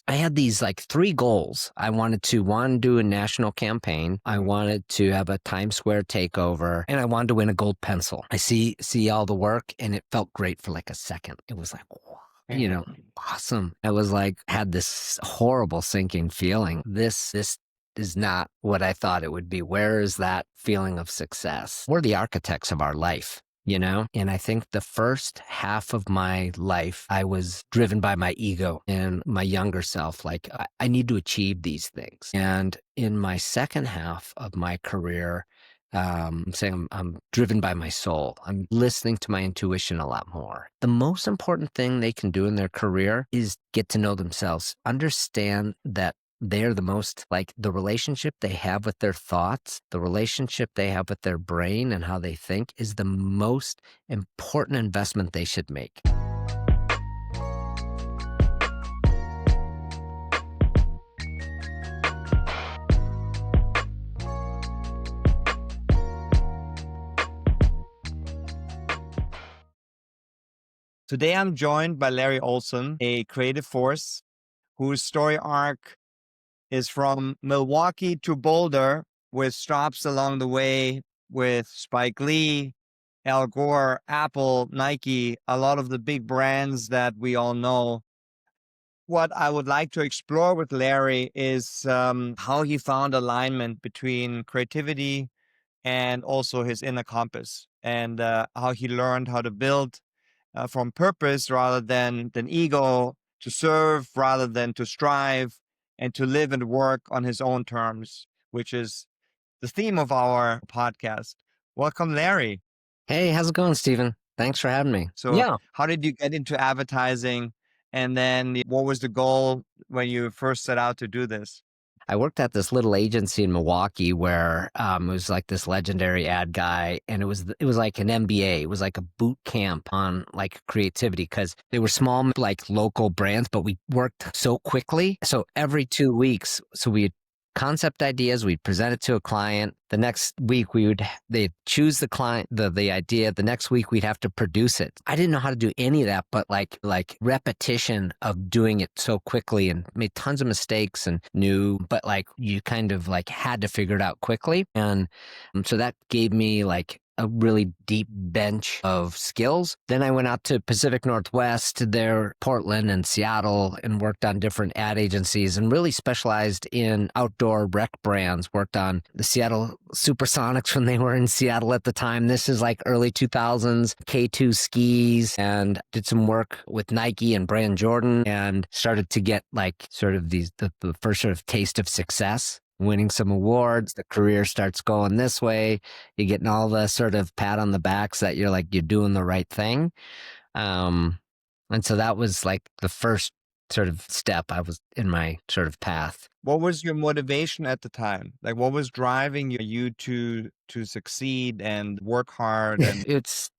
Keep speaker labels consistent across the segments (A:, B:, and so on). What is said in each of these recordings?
A: I had these like three goals. I wanted to, one, do a national campaign. I wanted to have a Times Square takeover, and I wanted to win a gold pencil. I see all the work, and it felt great for like a second. It was like, wow, awesome. I was like, had this horrible sinking feeling. This is not what I thought it would be. Where is that feeling of success? We're the architects of our life. And I think the first half of my life, I was driven by my ego and my younger self. Like, I need to achieve these things. And in my second half of my career, I'm saying I'm driven by my soul. I'm listening to my intuition a lot more. The most important thing they can do in their career is get to know themselves, understand that they're the most, like, the relationship they have with their thoughts, the relationship they have with their brain and how they think is the most important investment they should make.
B: Today, I'm joined by Larry Olson, a creative force whose story arc is from Milwaukee to Boulder, with stops along the way with Spike Lee, Al Gore, Apple, Nike, a lot of the big brands that we all know. What I would like to explore with Larry is how he found alignment between creativity and also his inner compass, and how he learned how to build from purpose rather than ego, to serve rather than to strive, and to live and work on his own terms, which is the theme of our podcast. Welcome, Larry.
A: Hey, how's it going, Stephen? Thanks for having me.
B: So,
A: Yeah.
B: how did you get into advertising? And then what was the goal when you first set out to do this?
A: I worked at this little agency in Milwaukee where it was like this legendary ad guy, and it was like an MBA. It was like a boot camp on like creativity, because they were small, like local brands, but we worked so quickly. So every 2 weeks, so we concept ideas, we'd present it to a client. The next week they'd choose the client, the idea. The next week we'd have to produce it. I didn't know how to do any of that, but like repetition of doing it so quickly, and made tons of mistakes and knew, but like you kind of like had to figure it out quickly. And so that gave me like a really deep bench of skills. Then I went out to Pacific Northwest, there, Portland and Seattle, and worked on different ad agencies, and really specialized in outdoor rec brands. Worked on the Seattle Supersonics when they were in Seattle at the time. This is like early 2000s, K2 skis, and did some work with Nike and Brand Jordan, and started to get like sort of the first sort of taste of success, winning some awards. The career starts going this way. You're getting all the sort of pat on the backs that you're like, you're doing the right thing. And so that was like the first sort of step I was in my sort of path.
B: What was your motivation at the time? Like, what was driving you to succeed and work hard? And
A: It's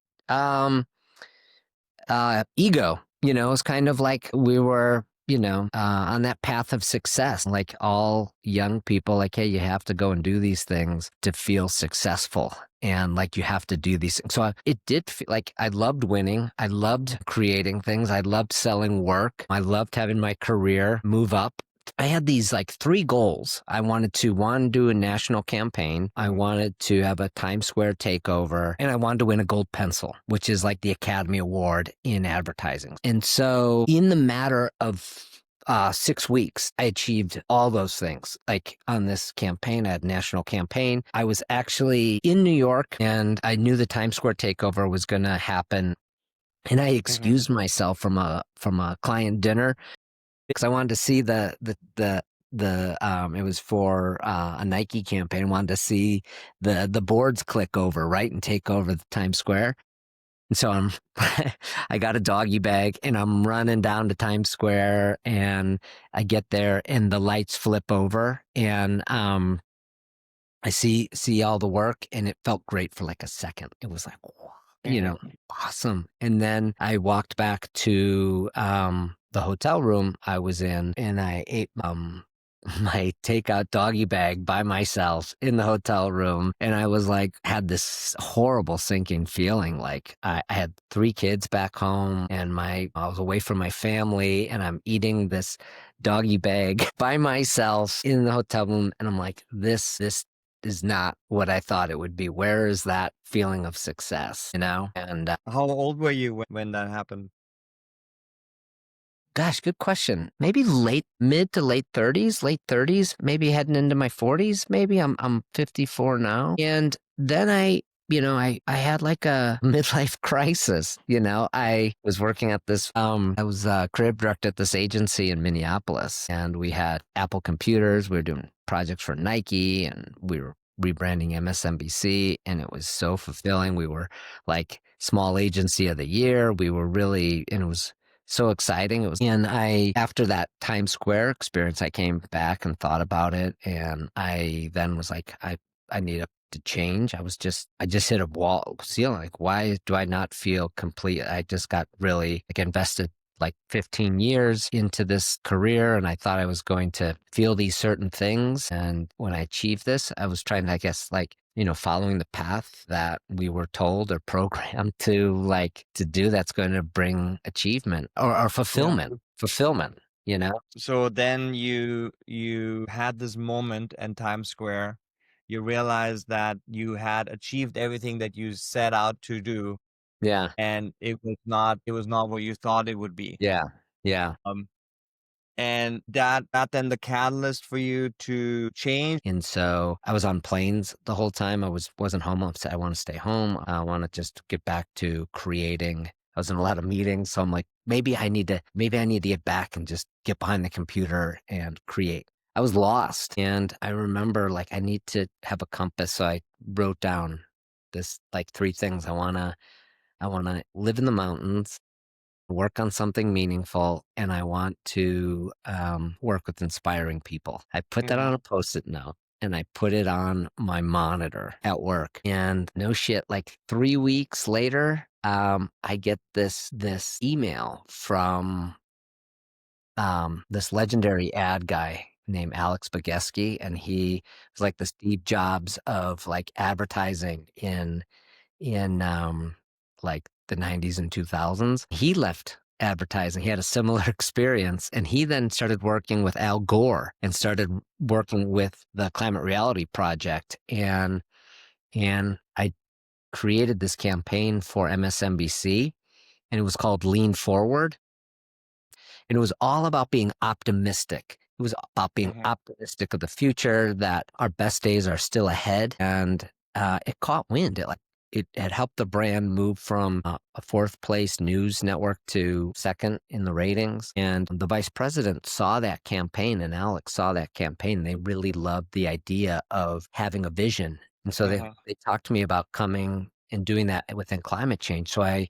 A: ego, it's kind of like we were, on that path of success, like all young people, like, hey, you have to go and do these things to feel successful. And like, you have to do these things. So it did feel like I loved winning. I loved creating things. I loved selling work. I loved having my career move up. I had these like three goals. I wanted to, one, do a national campaign. I wanted to have a Times Square takeover, and I wanted to win a gold pencil, which is like the Academy Award in advertising. And so in the matter of 6 weeks, I achieved all those things. Like on this campaign, I had a national campaign. I was actually in New York, and I knew the Times Square takeover was going to happen. And I excused myself from a client dinner, because I wanted to see it was for a Nike campaign. I wanted to see the boards click over, right, and take over the Times Square. And so I got a doggy bag, and I'm running down to Times Square, and I get there, and the lights flip over, and I see all the work, and it felt great for like a second. It was like, wow, awesome. And then I walked back to the hotel room I was in, and I ate my takeout doggy bag by myself in the hotel room. And I was like, had this horrible sinking feeling. Like I had 3 kids back home, and I was away from my family, and I'm eating this doggy bag by myself in the hotel room. And I'm like, this is not what I thought it would be. Where is that feeling of success, you know? And
B: How old were you when that happened?
A: gosh, good question. Maybe mid to late 30s, maybe heading into my 40s. Maybe I'm 54 now. And then I had like a midlife crisis. I was working at this, I was creative director at this agency in Minneapolis, and we had Apple computers. We were doing projects for Nike, and we were rebranding MSNBC, and it was so fulfilling. We were like small agency of the year. We were really, and it was so exciting. And after that Times Square experience, I came back and thought about it. And I then was like, I need to change. I just hit a wall ceiling. Like, why do I not feel complete? I just got really like invested like 15 years into this career, and I thought I was going to feel these certain things. And when I achieved this, I was trying to, I guess, like, following the path that we were told or programmed to do, that's going to bring achievement or
B: Yeah.
A: fulfillment, you know?
B: So then you had this moment in Times Square. You realized that you had achieved everything that you set out to do,
A: Yeah.
B: and it was not what you thought it would be.
A: Yeah. Yeah.
B: Um, and that then the catalyst for you to change.
A: And so I was on planes the whole time. Wasn't home. I said, I want to stay home. I want to just get back to creating. I was in a lot of meetings, so I'm like, maybe I need to get back and just get behind the computer and create. I was lost, and I remember like I need to have a compass. So I wrote down this like three things. I wanna live in the mountains, work on something meaningful, and I want to work with inspiring people. I put that on
B: Mhm.
A: a post-it note, and I put it on my monitor at work. And no shit, like 3 weeks later, I get this email from this legendary ad guy named Alex Bageski, and he was like the Steve Jobs of like advertising in like the 90s and 2000s. He left advertising. He had a similar experience, and he then started working with Al Gore and started working with the Climate Reality Project. And I created this campaign for MSNBC, and it was called Lean Forward. And it was all about being optimistic. It was about being
B: Mhm.
A: optimistic of the future, that our best days are still ahead. And it caught wind. It had helped the brand move from a fourth place news network to second in the ratings. And the vice president saw that campaign, and Alex saw that campaign. They really loved the idea of having a vision. And so they,
B: Mhm.
A: they talked to me about coming and doing that within climate change. So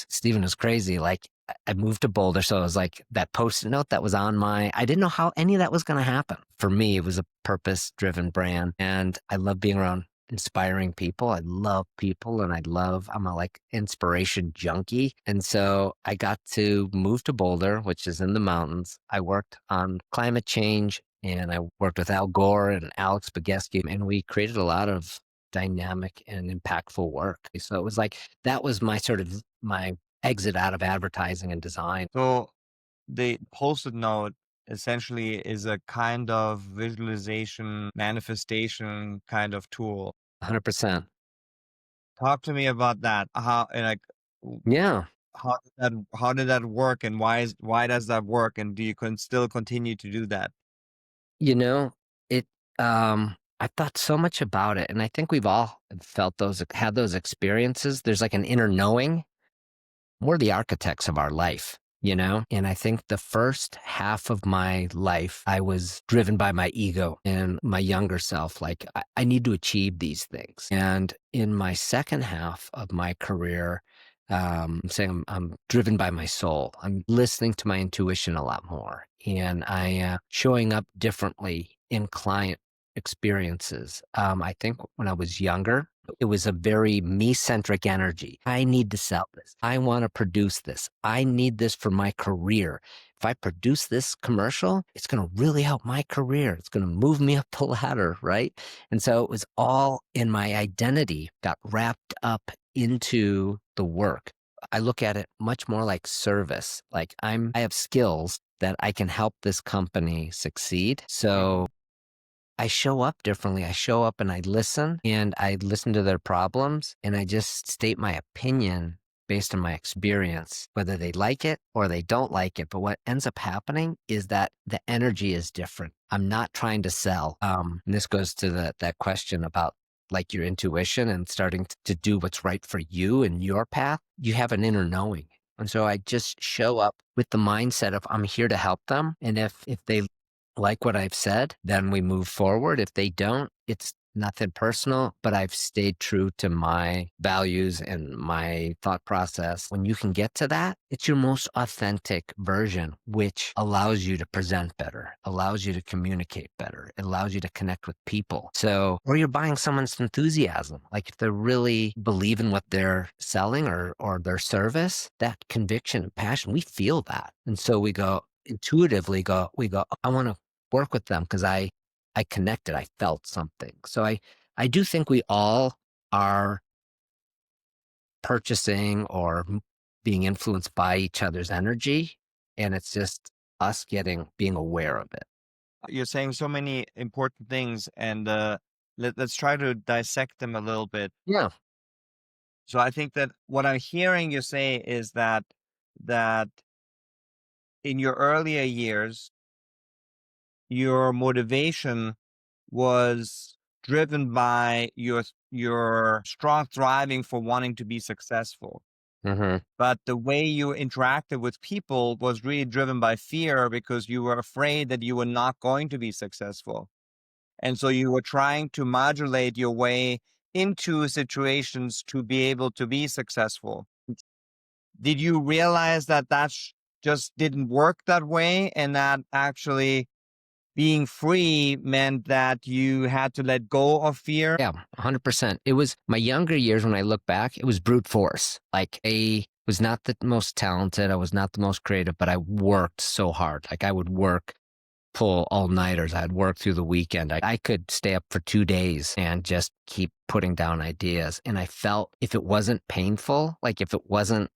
A: Stephen, was crazy. Like, I moved to Boulder. So it was like that post-it note that was I didn't know how any of that was going to happen. For me, it was a purpose driven brand. And I love being around inspiring people. I love people, and I'm a like inspiration junkie. And so I got to move to Boulder, which is in the mountains. I worked on climate change, and I worked with Al Gore and Alex Bageski, and we created a lot of dynamic and impactful work. So it was like, that was my exit out of advertising and design.
B: So the Post-it note essentially is a kind of visualization, manifestation kind of tool.
A: 100%.
B: Talk to me about that. How and like
A: Yeah.
B: how did that work, and why does that work, and do you still continue to do that?
A: You know, it, I thought so much about it. And I think we've all had those experiences. There's like an inner knowing. We're the architects of our life. And I think the first half of my life, I was driven by my ego and my younger self. Like, I need to achieve these things. And in my second half of my career, I'm saying I'm driven by my soul. I'm listening to my intuition a lot more, and I showing up differently in client experiences. I think when I was younger, it was a very me-centric energy. I need to sell this. I want to produce this. I need this for my career. If I produce this commercial, it's going to really help my career. It's going to move me up the ladder, right? And so it was all in my identity, got wrapped up into the work. I look at it much more like service. Like, I have skills, that I can help this company succeed. So I show up differently. I show up and I listen to their problems and I just state my opinion based on my experience, whether they like it or they don't like it. But what ends up happening is that the energy is different. I'm not trying to sell. And this goes to that question about like your intuition and starting to do what's right for you and your path. You have an inner knowing. And so I just show up with the mindset of I'm here to help them. And if they like what I've said, then we move forward. If they don't, it's nothing personal, but I've stayed true to my values and my thought process. When you can get to that, it's your most authentic version, which allows you to present better, allows you to communicate better, it allows you to connect with people. So, or you're buying someone's enthusiasm. Like if they really believe in what they're selling or their service, that conviction and passion, we feel that. And so we go, intuitively we go, I want to work with them because I connected, I felt something. So I do think we all are purchasing or being influenced by each other's energy, and it's just us being aware of it.
B: You're saying so many important things, and let's try to dissect them a little bit.
A: Yeah.
B: So I think that what I'm hearing you say is that in your earlier years, your motivation was driven by your strong thriving for wanting to be successful.
A: Mm-hmm.
B: But the way you interacted with people was really driven by fear because you were afraid that you were not going to be successful. And so you were trying to modulate your way into situations to be able to be successful. Did you realize that just didn't work that way and that actually being free meant that you had to let go of fear?
A: Yeah, 100%. It was my younger years when I look back, it was brute force. Like I was not the most talented, I was not the most creative, but I worked so hard. Like I would pull all-nighters. I'd work through the weekend. I could stay up for 2 days and just keep putting down ideas. And I felt if it wasn't painful, like if it wasn't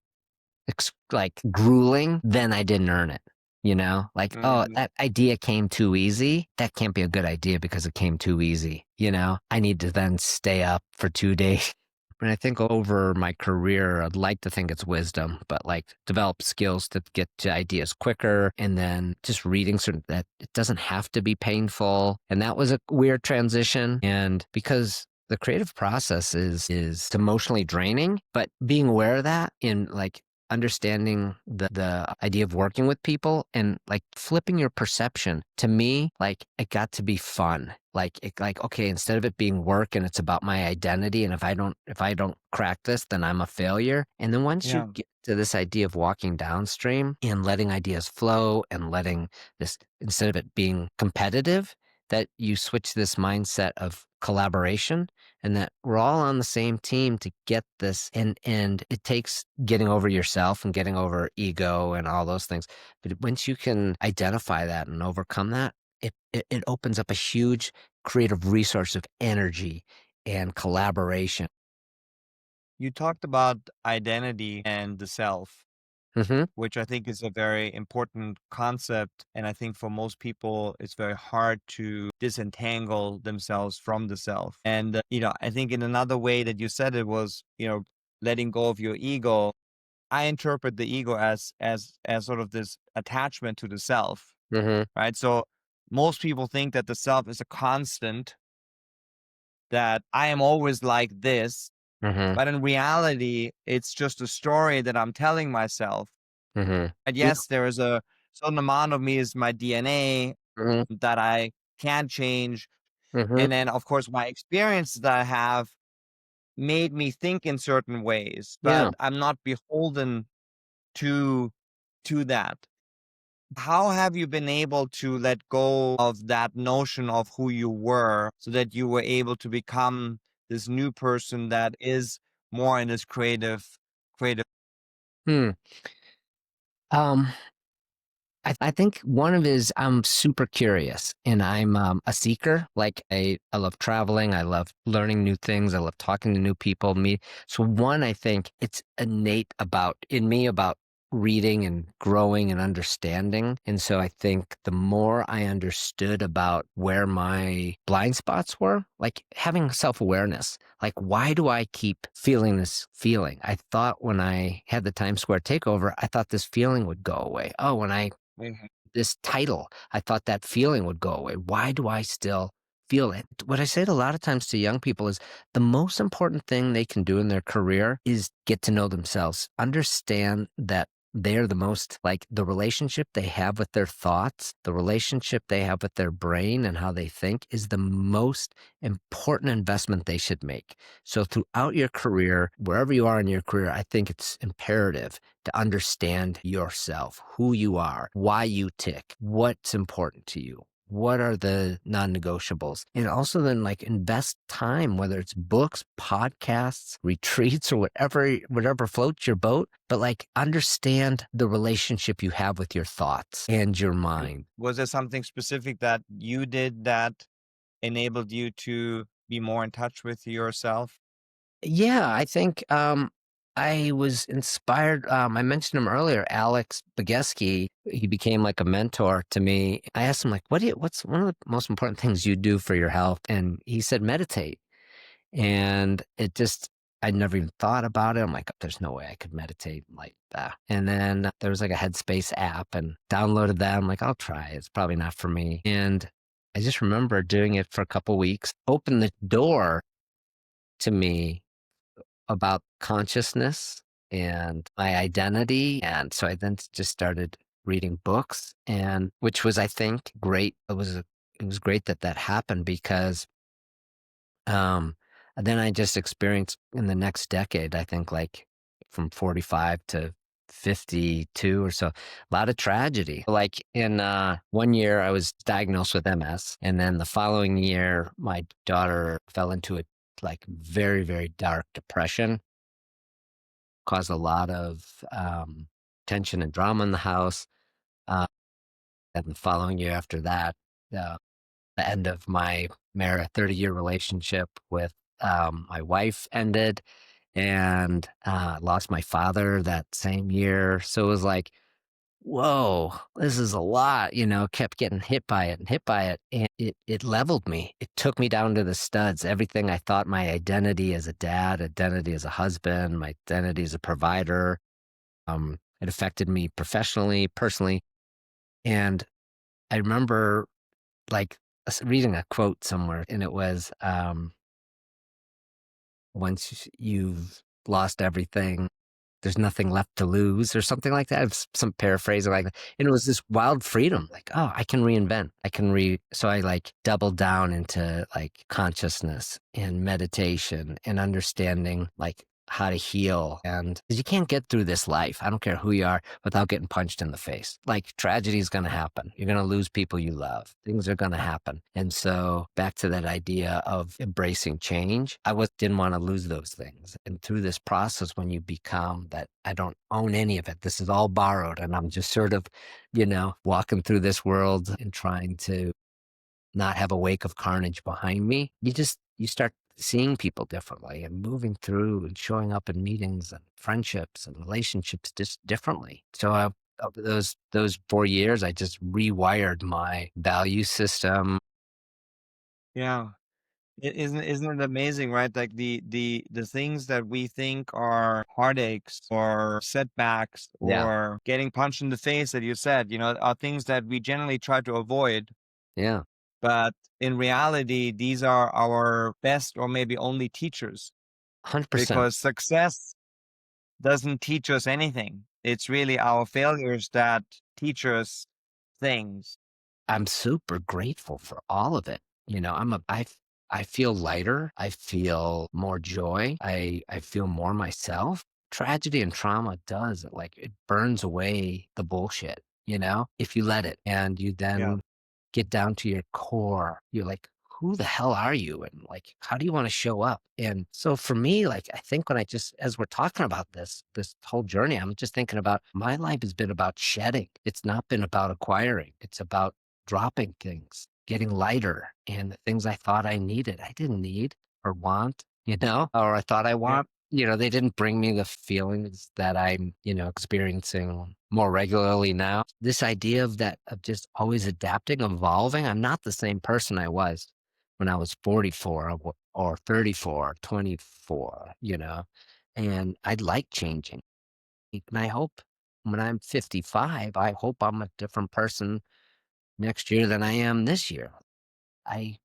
A: like grueling, then I didn't earn it. Like, oh,
B: Mm,
A: that idea came too easy. That can't be a good idea because it came too easy. I need to then stay up for 2 days. And I think over my career, I'd like to think it's wisdom, but like develop skills to get to ideas quicker and then just reading certain that it doesn't have to be painful. And that was a weird transition. And because the creative process is emotionally draining, but being aware of that in like understanding the idea of working with people and like flipping your perception to me, like it got to be fun. Okay, instead of it being work and it's about my identity, and if I don't crack this, then I'm a failure. And then once you
B: yeah.
A: get to this idea of walking downstream and letting ideas flow and letting this, instead of it being competitive, that you switch this mindset of collaboration and that we're all on the same team to get this. And it takes getting over yourself and getting over ego and all those things. But once you can identify that and overcome that, it opens up a huge creative resource of energy and collaboration.
B: You talked about identity and the self,
A: Hmm.
B: which I think is a very important concept. And I think for most people, it's very hard to disentangle themselves from the self. And, I think in another way that you said it was, letting go of your ego. I interpret the ego as sort of this attachment to the self,
A: Hmm.
B: right? So most people think that the self is a constant, that I am always like this.
A: Hmm.
B: But in reality, it's just a story that I'm telling myself.
A: Hmm.
B: And
A: Yeah.
B: yes, there is a certain amount of me is my DNA
A: Hmm.
B: that I can change.
A: Hmm.
B: And then, of course, my experience that I have made me think in certain ways, but
A: Yeah.
B: I'm not beholden to that. How have you been able to let go of that notion of who you were so that you were able to become this new person that is more in this creative?
A: Hmm. Um, I think one of is I'm super curious and I'm a seeker. Like I love traveling. I love learning new things. I love talking to new people. So one, I think it's innate in me about reading and growing and understanding. And so I think the more I understood about where my blind spots were, like having self awareness, like, why do I keep feeling this feeling? I thought when I had the Times Square takeover, I thought this feeling would go away. Oh, when I
B: Mhm.
A: this title, I thought that feeling would go away. Why do I still feel it? What I say a lot of times to young people is the most important thing they can do in their career is get to know themselves, understand that they're the most like the relationship they have with their thoughts, the relationship they have with their brain and how they think is the most important investment they should make. So throughout your career, wherever you are in your career, I think it's imperative to understand yourself, who you are, why you tick, what's important to you. What are the non-negotiables? And also then like invest time, whether it's books, podcasts, retreats, or whatever floats your boat, but like understand the relationship you have with your thoughts and your mind.
B: Was there something specific that you did that enabled you to be more in touch with yourself?
A: Yeah, I think I was inspired. I mentioned him earlier, Alex Bogusky. He became like a mentor to me. I asked him like, what's one of the most important things you do for your health? And he said, meditate. And it just, I never even thought about it. I'm like, there's no way I could meditate like that. And then there was like a Headspace app and downloaded that. I'm like, I'll try it. It's probably not for me. And I just remember doing it for a couple weeks, opened the door to me about consciousness and my identity. And so I then just started reading books and which was, I think, great. It was great that that happened because um then I just experienced in the next decade, I think like from 45 to 52 or so, a lot of tragedy. Like in one year I was diagnosed with MS and then the following year my daughter fell into a like very, very dark depression caused a lot of tension and drama in the house. Uh, and the following year after that, uh, the end of my 30-year relationship with my wife ended, and lost my father that same year. So it was like, whoa, this is a lot, kept getting hit by it and hit by it. And it leveled me. It took me down to the studs. Everything I thought my identity as a dad, identity as a husband, my identity as a provider, it affected me professionally, personally. And I remember like reading a quote somewhere, and it was, once you've lost everything, there's nothing left to lose, or something like that. It's some paraphrasing like that. And it was this wild freedom, like, oh, I can reinvent. So I like doubled down into like consciousness and meditation and understanding like how to heal. And 'cause you can't get through this life, I don't care who you are, without getting punched in the face. Like tragedy is going to happen. You're going to lose people you love. Things are going to happen. And so back to that idea of embracing change, didn't want to lose those things. And through this process, when you become that, I don't own any of it. This is all borrowed. And I'm just sort of, walking through this world and trying to not have a wake of carnage behind me. You start seeing people differently and moving through and showing up in meetings and friendships and relationships just differently. So over those 4 years, I just rewired my value system.
B: Yeah. Isn't it amazing, right? Like the things that we think are heartaches or setbacks
A: Yeah.
B: or getting punched in the face that you said, are things that we generally try to avoid.
A: Yeah.
B: But in reality, these are our best or maybe only teachers,
A: 100%.
B: because success doesn't teach us anything. It's really our failures that teach us things.
A: I'm super grateful for all of it. I feel lighter. I feel more joy. I feel more myself. Tragedy and trauma does it. Like it burns away the bullshit, if you let it and you
B: Yeah.
A: then get down to your core. You're like, who the hell are you? And like, how do you want to show up? And so for me, like, I think as we're talking about this whole journey, I'm just thinking about my life has been about shedding. It's not been about acquiring. It's about dropping things, getting lighter, and the things I thought I needed, I didn't need or want, or I thought I
B: Yeah.
A: want. they didn't bring me the feelings that I'm, experiencing more regularly now. This idea of just always adapting, evolving. I'm not the same person I was when I was 44 or 34, 24, and I'd like changing. And I hope when I'm 55, I hope I'm a different person next year than I am this year. I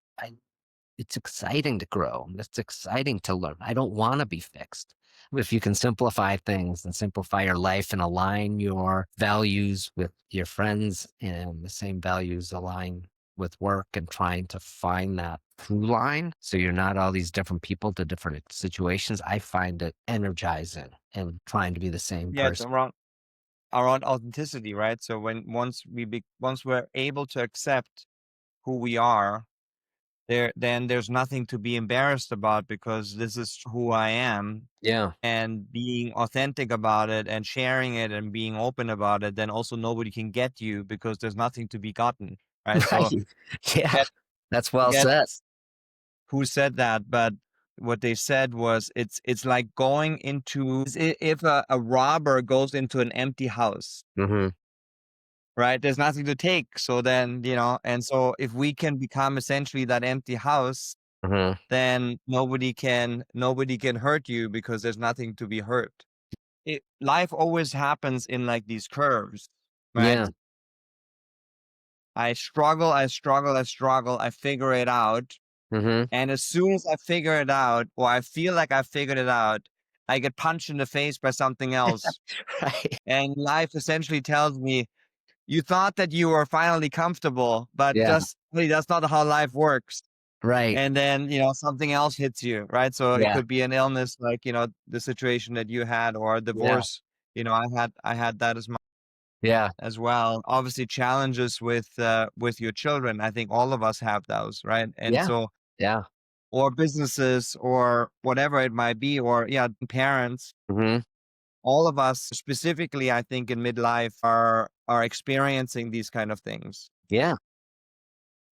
A: it's exciting to grow. It's exciting to learn. I don't want to be fixed. If you can simplify things and simplify your life and align your values with your friends and the same values align with work and trying to find that through line. So you're not all these different people to different situations. I find it energizing and trying to be the same
B: Yeah, it's
A: person.
B: around authenticity, right? So once we're able to accept who we are, then there's nothing to be embarrassed about because this is who I am.
A: Yeah.
B: And being authentic about it and sharing it and being open about it, then also nobody can get you because there's nothing to be gotten, right? So
A: Right. Yeah.
B: forget
A: That's well
B: forget
A: said.
B: who said that, but what they said was it's like going into if a robber goes into an empty house,
A: Hmm.
B: right? There's nothing to take. So then, and so if we can become essentially that empty house,
A: Hmm.
B: then nobody can hurt you because there's nothing to be hurt. Life always happens in like these curves, right?
A: Yeah.
B: I struggle, I struggle, I struggle, I figure it out.
A: Hmm.
B: And as soon as I figure it out, or I feel like I figured it out, I get punched in the face by something else.
A: Right.
B: And life essentially tells me, you thought that you were finally comfortable, but
A: Yeah.
B: just really, that's not how life works.
A: Right.
B: And then, something else hits you, right? So it
A: Yeah.
B: could be an illness, like, the situation that you had, or a
A: Yeah.
B: divorce. I had that
A: Yeah.
B: as well. Obviously, challenges with your children. I think all of us have those, right? And
A: Yeah.
B: so,
A: Yeah.
B: or businesses, or whatever it might be, or yeah, parents.
A: Mhm.
B: All of us, specifically, I think in midlife, are experiencing these kind of things.
A: Yeah.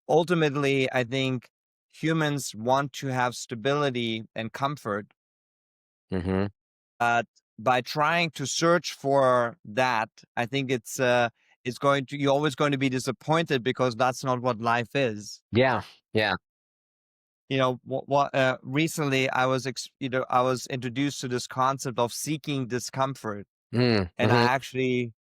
B: Ultimately, I think humans want to have stability and comfort,
A: Mhm.
B: but by trying to search for that, I think you're always going to be disappointed because that's not what life is.
A: Yeah. Yeah.
B: Recently I was introduced to this concept of seeking discomfort,
A: Mm.
B: and I
A: Mhm.
B: actually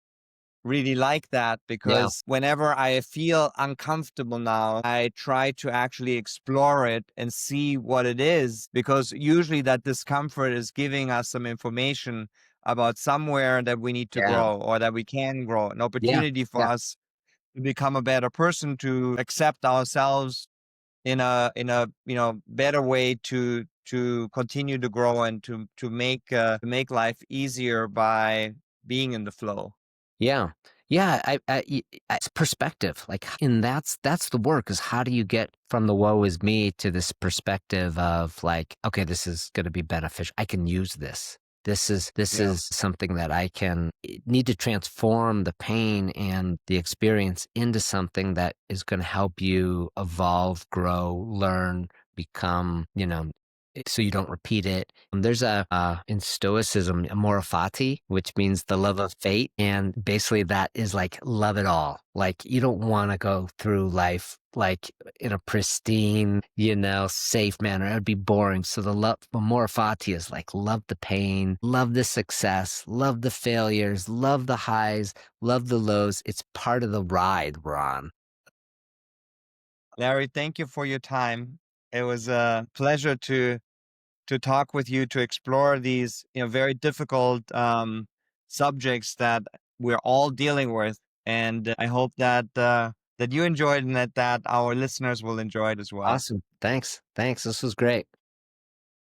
B: really like that
A: Yeah.
B: because whenever I feel uncomfortable now, I try to actually explore it and see what it is, because usually that discomfort is giving us some information about somewhere that we need to
A: Yeah.
B: grow, or that we can grow, an
A: Yeah.
B: opportunity for
A: Yeah.
B: us to become a better person, to accept ourselves in a better way, to continue to grow and to make life easier by being in the flow.
A: Yeah. Yeah, it's perspective, like, and that's the work is how do you get from the woe is me to this perspective of like, okay, this is gonna be beneficial. I can use this. This
B: Yeah.
A: is something that I can need to transform the pain and the experience into something that is gonna help you evolve, grow, learn, become, so you don't repeat it. There's in Stoicism, amor fati, which means the love of fate. And basically that is like love it all. Like you don't want to go through life like in a pristine, safe manner. It would be boring. So the love, amor fati is like love the pain, love the success, love the failures, love the highs, love the lows. It's part of the ride we're on.
B: Larry, thank you for your time. It was a pleasure to talk with you, to explore these very difficult subjects that we're all dealing with, and I hope that you enjoyed, and that our listeners will enjoy it as well.
A: Awesome. Thanks. Thanks. This was great.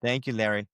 B: Thank you, Larry.